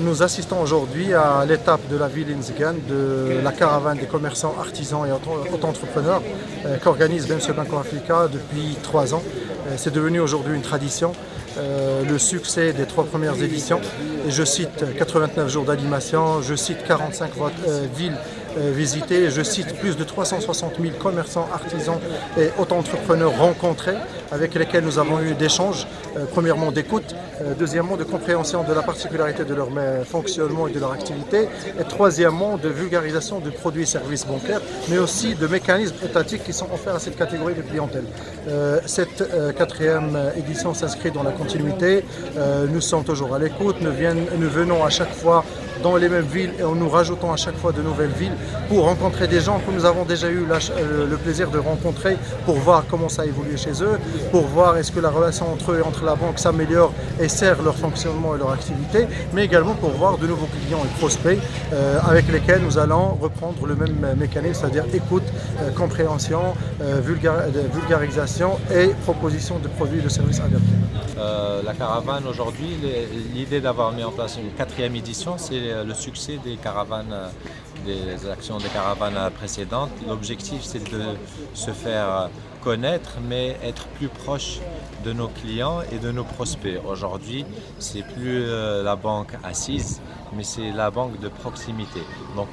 Nous assistons aujourd'hui à l'étape de la ville Inzigan de la caravane des commerçants, artisans et auto-entrepreneurs qu'organise BMC Banco Africa depuis 3 ans. C'est devenu aujourd'hui une tradition. Le succès des 3 premières éditions, et je cite 89 jours d'animation, je cite 45 villes visitées, je cite plus de 360 000 commerçants, artisans et auto-entrepreneurs rencontrés avec lesquels nous avons eu d'échanges, premièrement d'écoute, deuxièmement de compréhension de la particularité de leur fonctionnement et de leur activité, et troisièmement de vulgarisation de produits et services bancaires, mais aussi de mécanismes étatiques qui sont offerts à cette catégorie de clientèle. Cette 4e édition s'inscrit dans la continuité, nous sommes toujours à l'écoute, nous venons à chaque fois dans les mêmes villes et nous rajoutons à chaque fois de nouvelles villes pour rencontrer des gens que nous avons déjà eu le plaisir de rencontrer, pour voir comment ça évolue chez eux, pour voir est-ce que la relation entre eux et entre la banque s'améliore et sert leur fonctionnement et leur activité, mais également pour voir de nouveaux clients et prospects avec lesquels nous allons reprendre le même mécanisme, c'est-à-dire écoute, compréhension, vulgarisation et proposition de produits et de services adaptés. La caravane aujourd'hui, l'idée d'avoir mis en place une 4e édition, c'est le succès des caravanes, des actions des caravanes précédentes. L'objectif, c'est de se faire connaître, mais être plus proche de nos clients et de nos prospects. Aujourd'hui, c'est plus la banque assise, mais c'est la banque de proximité. Donc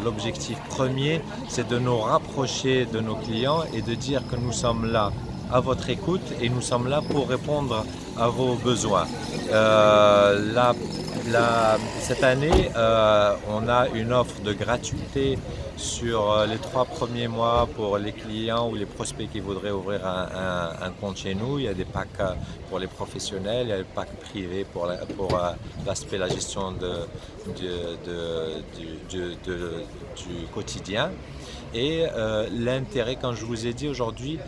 l'objectif premier, c'est de nous rapprocher de nos clients et de dire que nous sommes là à votre écoute et nous sommes là pour répondre à vos besoins. Cette année, on a une offre de gratuité sur les 3 premiers mois pour les clients ou les prospects qui voudraient ouvrir un compte chez nous. Il y a des packs pour les professionnels, il y a des packs privés pour l'aspect, la gestion du quotidien. Et l'intérêt, quand je vous ai dit aujourd'hui,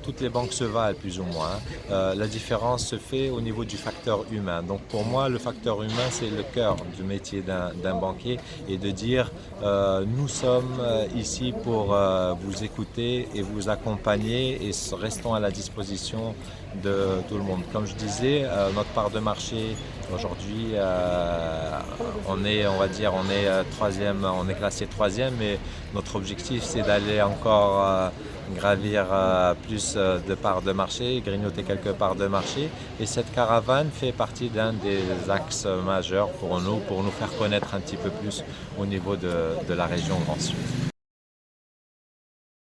toutes les banques se valent plus ou moins. La différence se fait au niveau du facteur humain. Donc pour moi, le facteur humain, c'est le cœur du métier d'un banquier, et de dire nous sommes ici pour vous écouter et vous accompagner, et restons à la disposition de tout le monde. Comme je disais, notre part de marché aujourd'hui, on est classé 3e, mais notre objectif, c'est d'aller encore gravir plus de parts de marché, grignoter quelques parts de marché. Et cette caravane fait partie d'un des axes majeurs pour nous faire connaître un petit peu plus au niveau de la région Grand Sud.